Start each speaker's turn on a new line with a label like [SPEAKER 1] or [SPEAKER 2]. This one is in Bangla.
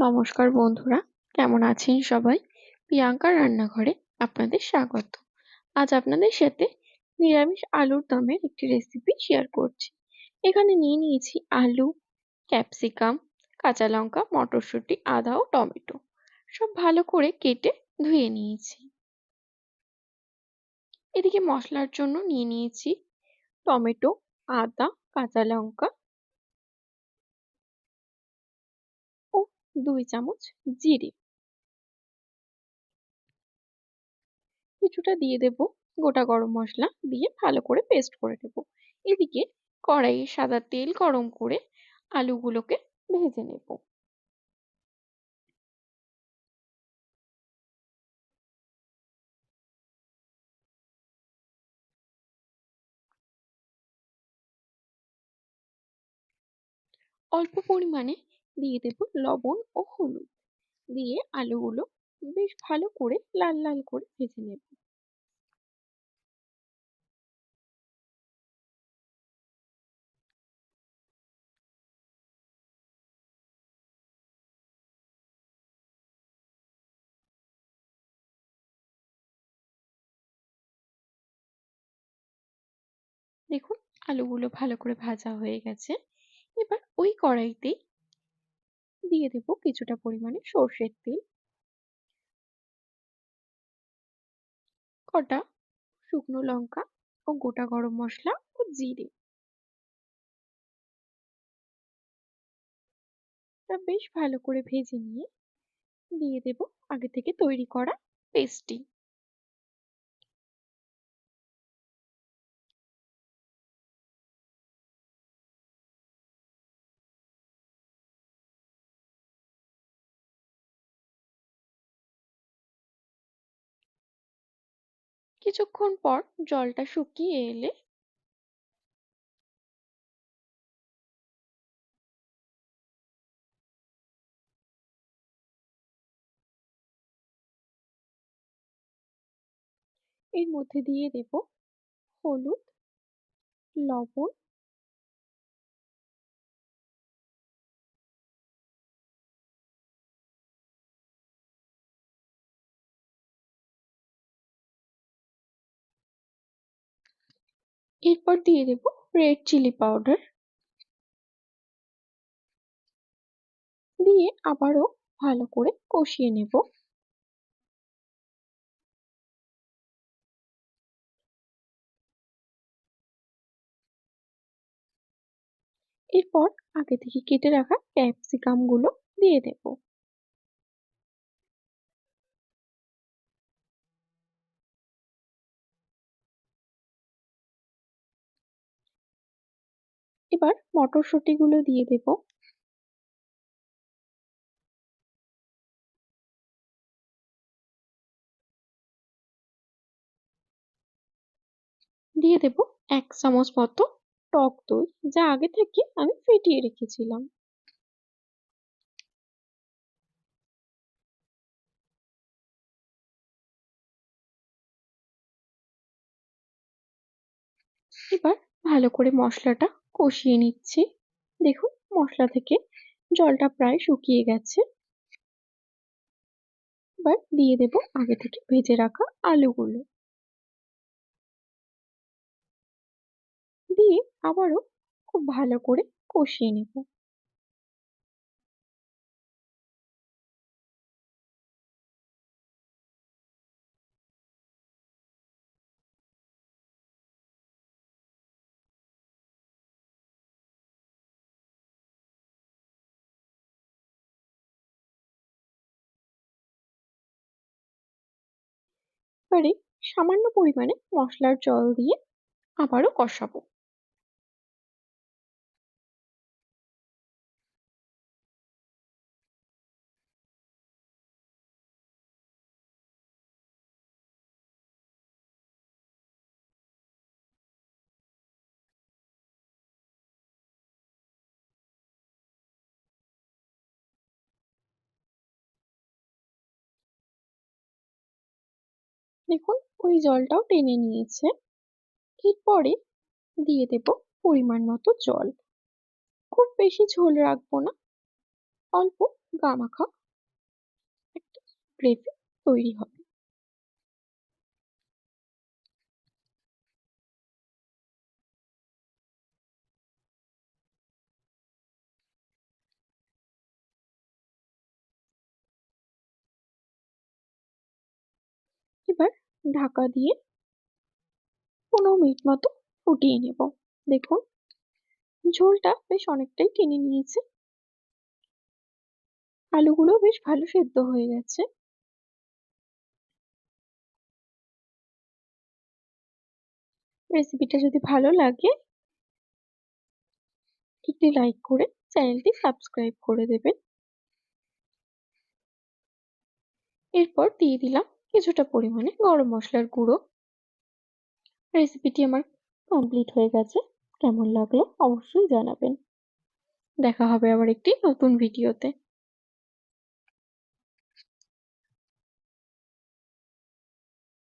[SPEAKER 1] নমস্কার বন্ধুরা, কেমন আছেন সবাই? প্রিয়াঙ্কার রান্নাঘরে আপনাদের স্বাগত। আজ আপনাদের সাথে নিরামিষ আলুর দমের একটি রেসিপি শেয়ার করছি। এখানে নিয়ে নিয়েছি আলু, ক্যাপসিকাম, কাঁচা লঙ্কা, মটরশুঁটি, আদা ও টমেটো। সব ভালো করে কেটে ধুয়ে নিয়েছি। এদিকে মশলার জন্য নিয়ে নিয়েছি টমেটো, আদা, কাঁচা লঙ্কা ও 2 চামচ জিরে। কিছুটা দিয়ে দেব গোটা গরম মশলা, দিয়ে ভালো করে পেস্ট করে নেব। এদিকে কড়াইয়ে সাদা তেল গরম করে আলুগুলোকে ভেজে নেব। অল্প পরিমাণে দিয়ে দেব লবণ ও হলুদ, দিয়ে আলুগুলো বেশ ভালো করে লাল লাল করে ভেজে নেব। দেখুন, আলুগুলো ভালো করে ভাজা হয়ে গেছে। এবার ওই কড়াইতেই দিয়ে দেব কিছুটা পরিমাণে সর্ষের তেল, কটা শুকনো লঙ্কা ও গোটা গরম মশলা ও জিরে। তা বেশ ভালো করে ভেজে নিয়ে দিয়ে দেব আগে থেকে তৈরি করা পেস্টটি। কিছুক্ষণ পর জলটা শুকিয়ে এলে এর মধ্যে দিয়ে দেব হলুদ, লবণ, এরপর দিয়ে দেব রেড চিলি পাউডার, দিয়ে আবারও ভালো করে কষিয়ে নেব। এরপর আগে থেকে কেটে রাখা ক্যাপসিকাম গুলো দিয়ে দেব। এবার মটরশুঁটি গুলো দিয়ে দেব। দিয়ে দেব 1 চামচ মতো টক দই, যা আগে থেকে আমি ফেটিয়ে রেখেছিলাম। এবার ভালো করে মশলাটা কষিয়ে নিচ্ছি। দেখুন, মশলা থেকে জলটা প্রায় শুকিয়ে গেছে। এবার দিয়ে দেব আগে থেকে ভেজে রাখা আলুগুলো, দিয়ে আবারও খুব ভালো করে কষিয়ে নেব। এবারে সামান্য পরিমাণে মশলার জল দিয়ে আবারও কষাবো। দেখুন, ওই জলটাও টেনে নিয়েছে। এরপরে দিয়ে দেব পরিমাণ মতো জল। খুব বেশি ঝোল রাখবো না, অল্প গামাখা একটা গ্রেভি তৈরি হবে। এবার ঢাকা দিয়ে 15 মিনিট মতো ফুটিয়ে নেব। দেখুন ঝোলটা বেশ অনেকটাই টেনে নিয়েছে, আলুগুলো বেশ ভালো সেদ্ধ হয়ে গেছে। রেসিপিটা যদি ভালো লাগে একটি লাইক করে চ্যানেলটি সাবস্ক্রাইব করে দেবেন। এরপর দিয়ে দিলাম কিছুটা পরিমাণে গরম মশলার গুঁড়ো। রেসিপিটি আমার কমপ্লিট হয়ে গেছে। কেমন লাগলো অবশ্যই জানাবেন। দেখা হবে আবার একটি নতুন ভিডিওতে।